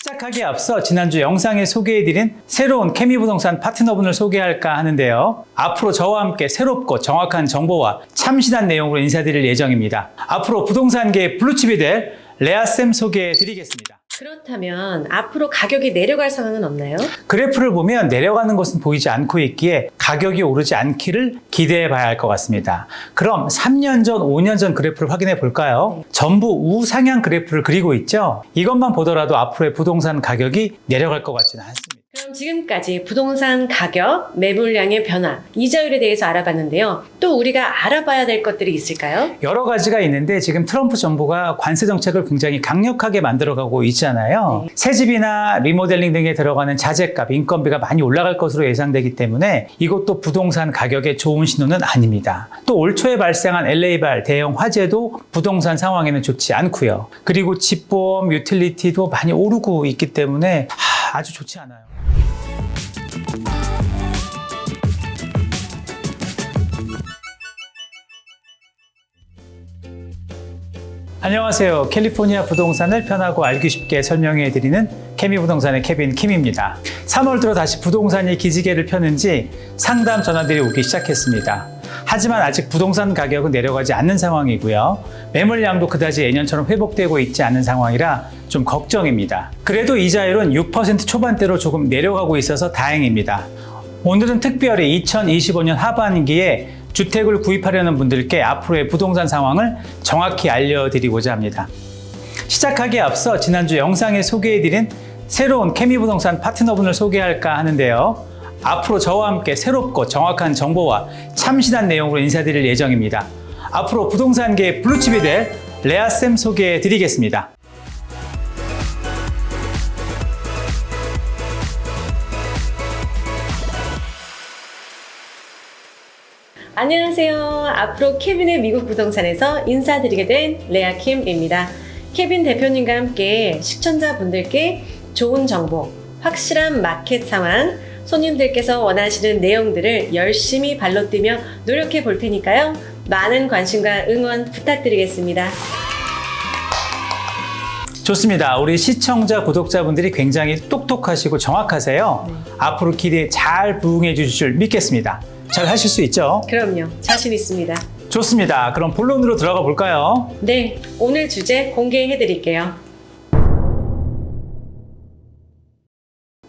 시작하기에 앞서 지난주 영상에 소개해드린 새로운 케미부동산 파트너분을 소개할까 하는데요. 앞으로 저와 함께 새롭고 정확한 정보와 참신한 내용으로 인사드릴 예정입니다. 앞으로 부동산계의 블루칩이 될 레아쌤 소개해드리겠습니다. 그렇다면 앞으로 가격이 내려갈 상황은 없나요? 그래프를 보면 내려가는 것은 보이지 않고 있기에 가격이 오르지 않기를 기대해 봐야 할 것 같습니다. 그럼 3년 전, 5년 전 그래프를 확인해 볼까요? 전부 우상향 그래프를 그리고 있죠? 이것만 보더라도 앞으로의 부동산 가격이 내려갈 것 같지는 않습니다. 그럼 지금까지 부동산 가격, 매물량의 변화, 이자율에 대해서 알아봤는데요. 또 우리가 알아봐야 될 것들이 있을까요? 여러 가지가 있는데 지금 트럼프 정부가 관세 정책을 굉장히 강력하게 만들어가고 있잖아요. 네. 새집이나 리모델링 등에 들어가는 자재값, 인건비가 많이 올라갈 것으로 예상되기 때문에 이것도 부동산 가격에 좋은 신호는 아닙니다. 또 올 초에 발생한 LA발 대형 화재도 부동산 상황에는 좋지 않고요. 그리고 집보험, 유틸리티도 많이 오르고 있기 때문에 아주 좋지 않아요. 안녕하세요. 캘리포니아 부동산을 편하고 알기 쉽게 설명해 드리는 케미부동산의 케빈 킴입니다. 3월 들어 다시 부동산이 기지개를 폈는지 상담 전화들이 오기 시작했습니다. 하지만 아직 부동산 가격은 내려가지 않는 상황이고요. 매물량도 그다지 예년처럼 회복되고 있지 않은 상황이라 좀 걱정입니다. 그래도 이자율은 6% 초반대로 조금 내려가고 있어서 다행입니다. 오늘은 특별히 2025년 하반기에 주택을 구입하려는 분들께 앞으로의 부동산 상황을 정확히 알려드리고자 합니다. 시작하기에 앞서 지난주 영상에 소개해드린 새로운 케미부동산 파트너분을 소개할까 하는데요. 앞으로 저와 함께 새롭고 정확한 정보와 참신한 내용으로 인사드릴 예정입니다. 앞으로 부동산계의 블루칩이 될 레아쌤 소개해드리겠습니다. 안녕하세요. 앞으로 케빈의 미국 부동산에서 인사드리게 된 레아 킴입니다. 케빈 대표님과 함께 시청자분들께 좋은 정보, 확실한 마켓 상황, 손님들께서 원하시는 내용들을 열심히 발로 뛰며 노력해 볼 테니까요. 많은 관심과 응원 부탁드리겠습니다. 좋습니다. 우리 시청자, 구독자분들이 굉장히 똑똑하시고 정확하세요. 앞으로 기대에 잘 부응해 주실 줄 믿겠습니다. 잘 하실 수 있죠? 그럼요. 자신 있습니다. 좋습니다. 그럼 본론으로 들어가 볼까요? 네, 오늘 주제 공개해 드릴게요.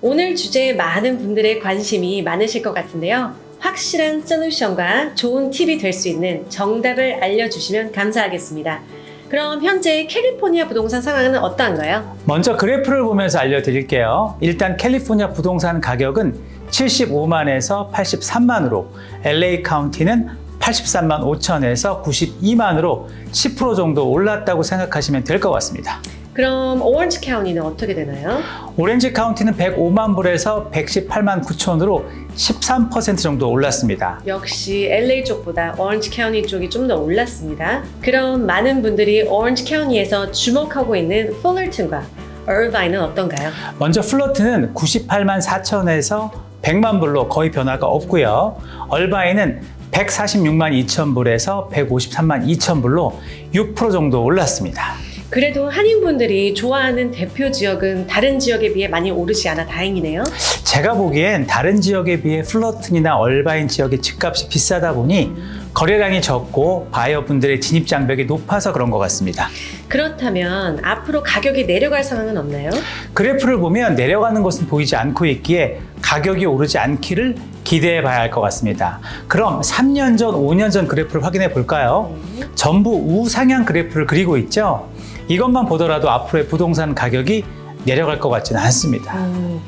오늘 주제에 많은 분들의 관심이 많으실 것 같은데요. 확실한 솔루션과 좋은 팁이 될 수 있는 정답을 알려주시면 감사하겠습니다. 그럼 현재 캘리포니아 부동산 상황은 어떠한가요? 먼저 그래프를 보면서 알려드릴게요. 일단 캘리포니아 부동산 가격은 75만에서 83만으로, LA 카운티는 83만 5천에서 92만으로 10% 정도 올랐다고 생각하시면 될 것 같습니다. 그럼 오렌지 카운티는 어떻게 되나요? 오렌지 카운티는 105만 불에서 118만 9천으로 13% 정도 올랐습니다. 역시 LA 쪽보다 오렌지 카운티 쪽이 좀 더 올랐습니다. 그럼 많은 분들이 오렌지 카운티에서 주목하고 있는 풀러튼과 얼바인은 어떤가요? 먼저 플러트는 98만 4천에서 100만 불로 거의 변화가 없고요. 얼바인은 146만 2천 불에서 153만 2천 불로 6% 정도 올랐습니다. 그래도 한인분들이 좋아하는 대표 지역은 다른 지역에 비해 많이 오르지 않아 다행이네요. 제가 보기엔 다른 지역에 비해 플러튼이나 얼바인 지역의 집값이 비싸다 보니 거래량이 적고 바이어분들의 진입 장벽이 높아서 그런 것 같습니다. 그렇다면 앞으로 가격이 내려갈 상황은 없나요? 그래프를 보면 내려가는 것은 보이지 않고 있기에 가격이 오르지 않기를 기대해 봐야 할 것 같습니다. 그럼 3년 전, 5년 전 그래프를 확인해 볼까요? 전부 우상향 그래프를 그리고 있죠? 이것만 보더라도 앞으로의 부동산 가격이 내려갈 것 같지는 않습니다.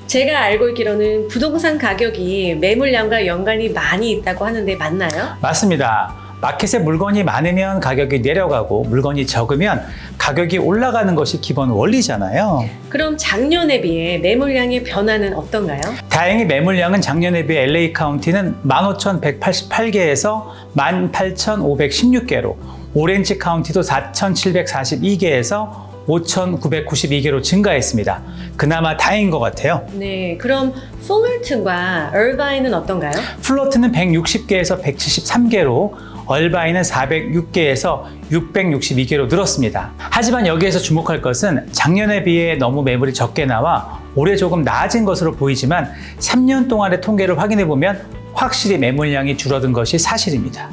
제가 알고 있기로는 부동산 가격이 매물량과 연관이 많이 있다고 하는데 맞나요? 맞습니다. 마켓에 물건이 많으면 가격이 내려가고 물건이 적으면 가격이 올라가는 것이 기본 원리잖아요. 그럼 작년에 비해 매물량의 변화는 어떤가요? 다행히 매물량은 작년에 비해 LA 카운티는 15,188개에서 18,516개로, 오렌지 카운티도 4,742개에서 5,992개로 증가했습니다. 그나마 다행인 것 같아요. 네, 그럼 풀러튼과 얼바인은 어떤가요? 플러트는 160개에서 173개로, 얼바이는 406개에서 662개로 늘었습니다. 하지만 여기에서 주목할 것은 작년에 비해 너무 매물이 적게 나와 올해 조금 나아진 것으로 보이지만 3년 동안의 통계를 확인해 보면 확실히 매물량이 줄어든 것이 사실입니다.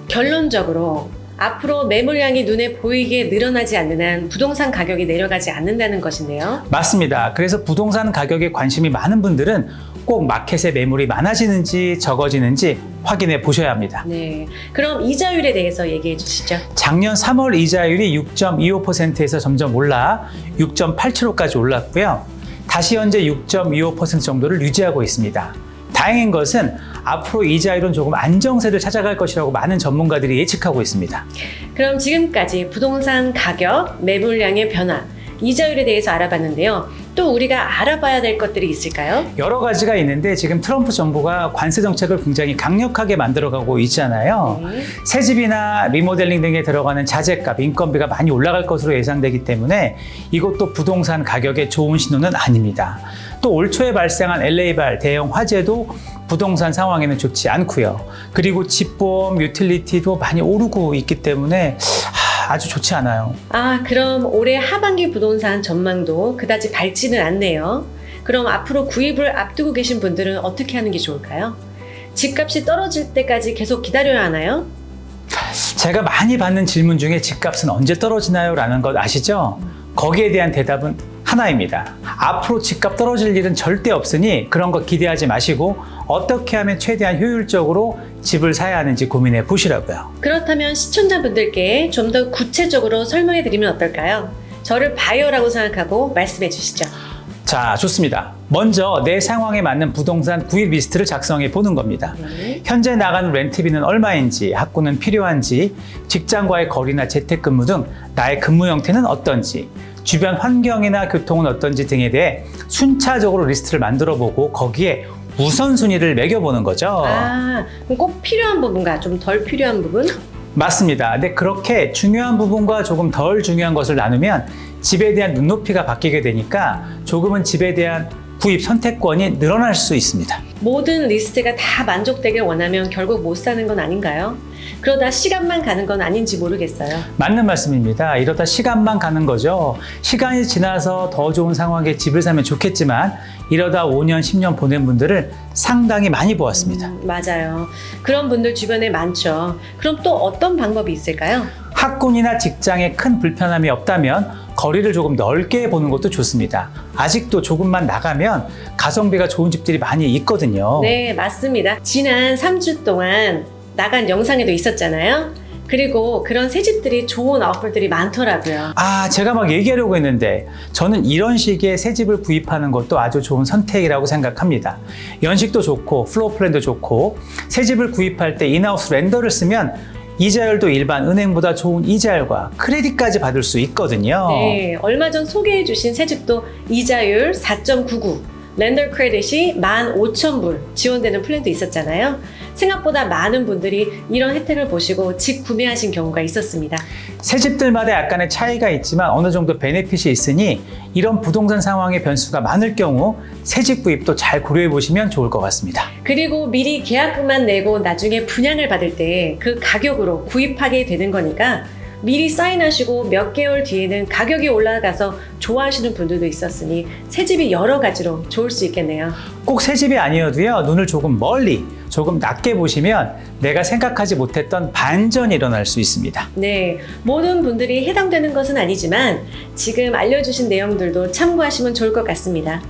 결론적으로 앞으로 매물량이 눈에 보이게 늘어나지 않는 한 부동산 가격이 내려가지 않는다는 것인데요. 맞습니다. 그래서 부동산 가격에 관심이 많은 분들은 꼭 마켓에 매물이 많아지는지 적어지는지 확인해 보셔야 합니다. 네, 그럼 이자율에 대해서 얘기해 주시죠. 작년 3월 이자율이 6.25%에서 점점 올라 6.87%까지 올랐고요. 다시 현재 6.25% 정도를 유지하고 있습니다. 다행인 것은 앞으로 이자율은 조금 안정세를 찾아갈 것이라고 많은 전문가들이 예측하고 있습니다. 그럼 지금까지 부동산 가격, 매물량의 변화, 이자율에 대해서 알아봤는데요. 또 우리가 알아봐야 될 것들이 있을까요? 여러 가지가 있는데 지금 트럼프 정부가 관세 정책을 굉장히 강력하게 만들어가고 있잖아요. 네. 새집이나 리모델링 등에 들어가는 자재값, 인건비가 많이 올라갈 것으로 예상되기 때문에 이것도 부동산 가격에 좋은 신호는 아닙니다. 또 올 초에 발생한 LA발 대형 화재도 부동산 상황에는 좋지 않고요. 그리고 집보험, 유틸리티도 많이 오르고 있기 때문에 아주 좋지 않아요. 그럼 올해 하반기 부동산 전망도 그다지 밝지는 않네요. 그럼 앞으로 구입을 앞두고 계신 분들은 어떻게 하는 게 좋을까요? 집값이 떨어질 때까지 계속 기다려야 하나요? 제가 많이 받는 질문 중에 집값은 언제 떨어지나요? 라는 것 아시죠? 거기에 대한 대답은 하나입니다. 앞으로 집값 떨어질 일은 절대 없으니 그런 거 기대하지 마시고 어떻게 하면 최대한 효율적으로 집을 사야 하는지 고민해 보시라고요. 그렇다면 시청자분들께 좀 더 구체적으로 설명해 드리면 어떨까요? 저를 바이어라고 생각하고 말씀해 주시죠. 자, 좋습니다. 먼저 내 상황에 맞는 부동산 구입 리스트를 작성해 보는 겁니다. 현재 나가는 렌트비는 얼마인지, 학구는 필요한지, 직장과의 거리나 재택근무 등 나의 근무 형태는 어떤지, 주변 환경이나 교통은 어떤지 등에 대해 순차적으로 리스트를 만들어 보고 거기에 우선순위를 매겨보는 거죠. 그럼 꼭 필요한 부분과 좀 덜 필요한 부분? 맞습니다. 근데 그렇게 중요한 부분과 조금 덜 중요한 것을 나누면 집에 대한 눈높이가 바뀌게 되니까 조금은 집에 대한 구입 선택권이 늘어날 수 있습니다. 모든 리스트가 다 만족되길 원하면 결국 못 사는 건 아닌가요? 그러다 시간만 가는 건 아닌지 모르겠어요. 맞는 말씀입니다. 이러다 시간만 가는 거죠. 시간이 지나서 더 좋은 상황에 집을 사면 좋겠지만 이러다 5년, 10년 보낸 분들을 상당히 많이 보았습니다. 맞아요. 그런 분들 주변에 많죠. 그럼 또 어떤 방법이 있을까요? 학군이나 직장에 큰 불편함이 없다면 거리를 조금 넓게 보는 것도 좋습니다. 아직도 조금만 나가면 가성비가 좋은 집들이 많이 있거든요. 네, 맞습니다. 지난 3주 동안 나간 영상에도 있었잖아요. 그리고 그런 새 집들이 좋은 오퍼들이 많더라고요. 제가 막 얘기하려고 했는데 저는 이런 식의 새 집을 구입하는 것도 아주 좋은 선택이라고 생각합니다. 연식도 좋고 플로어 플랜도 좋고 새 집을 구입할 때 인하우스 렌더를 쓰면 이자율도 일반 은행보다 좋은 이자율과 크레딧까지 받을 수 있거든요. 네, 얼마 전 소개해 주신 새 집도 이자율 4.99, 렌더 크레딧이 15,000불 지원되는 플랜도 있었잖아요. 생각보다 많은 분들이 이런 혜택을 보시고 집 구매하신 경우가 있었습니다. 새 집들마다 약간의 차이가 있지만 어느 정도 베네핏이 있으니 이런 부동산 상황의 변수가 많을 경우 새 집 구입도 잘 고려해 보시면 좋을 것 같습니다. 그리고 미리 계약금만 내고 나중에 분양을 받을 때 그 가격으로 구입하게 되는 거니까 미리 사인하시고 몇 개월 뒤에는 가격이 올라가서 좋아하시는 분들도 있었으니 새 집이 여러 가지로 좋을 수 있겠네요. 꼭 새 집이 아니어도요, 눈을 조금 멀리, 조금 낮게 보시면 내가 생각하지 못했던 반전이 일어날 수 있습니다. 네, 모든 분들이 해당되는 것은 아니지만 지금 알려주신 내용들도 참고하시면 좋을 것 같습니다.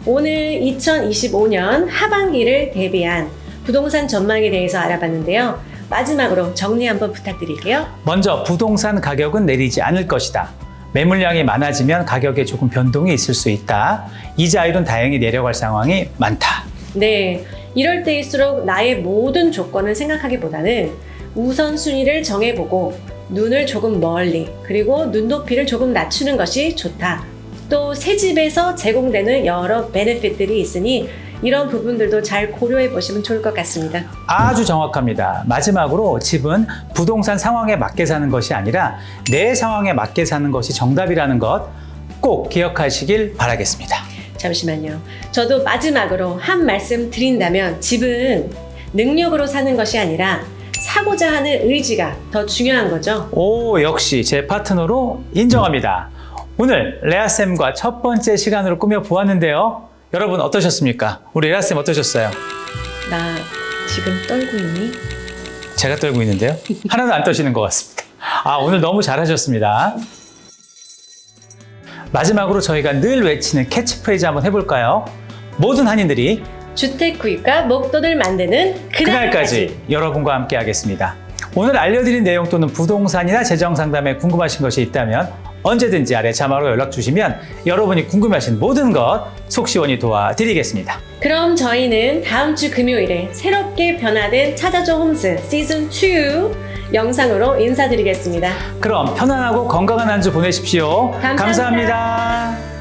오늘 2025년 하반기를 대비한 부동산 전망에 대해서 알아봤는데요. 마지막으로 정리 한번 부탁드릴게요. 먼저 부동산 가격은 내리지 않을 것이다. 매물량이 많아지면 가격에 조금 변동이 있을 수 있다. 이자율은 다행히 내려갈 상황이 많다. 네, 이럴 때일수록 나의 모든 조건을 생각하기보다는 우선순위를 정해보고 눈을 조금 멀리 그리고 눈높이를 조금 낮추는 것이 좋다. 또 새 집에서 제공되는 여러 베네핏들이 있으니 이런 부분들도 잘 고려해 보시면 좋을 것 같습니다. 아주 정확합니다. 마지막으로 집은 부동산 상황에 맞게 사는 것이 아니라 내 상황에 맞게 사는 것이 정답이라는 것 꼭 기억하시길 바라겠습니다. 잠시만요. 저도 마지막으로 한 말씀 드린다면 집은 능력으로 사는 것이 아니라 사고자 하는 의지가 더 중요한 거죠. 오, 역시 제 파트너로 인정합니다. 오늘 레아쌤과 첫 번째 시간으로 꾸며보았는데요. 여러분 어떠셨습니까? 우리 레아쌤 어떠셨어요? 나 지금 떨고 있니? 제가 떨고 있는데요. 하나도 안 떠시는 것 같습니다. 오늘 너무 잘하셨습니다. 마지막으로 저희가 늘 외치는 캐치프레이즈 한번 해볼까요? 모든 한인들이 주택 구입과 목돈을 만드는 그날까지 여러분과 함께 하겠습니다. 오늘 알려드린 내용 또는 부동산이나 재정 상담에 궁금하신 것이 있다면 언제든지 아래 자막으로 연락 주시면 여러분이 궁금하신 모든 것 속 시원히 도와드리겠습니다. 그럼 저희는 다음 주 금요일에 새롭게 변화된 찾아줘 홈스 시즌 2 영상으로 인사드리겠습니다. 그럼 편안하고 건강한 한 주 보내십시오. 감사합니다. 감사합니다.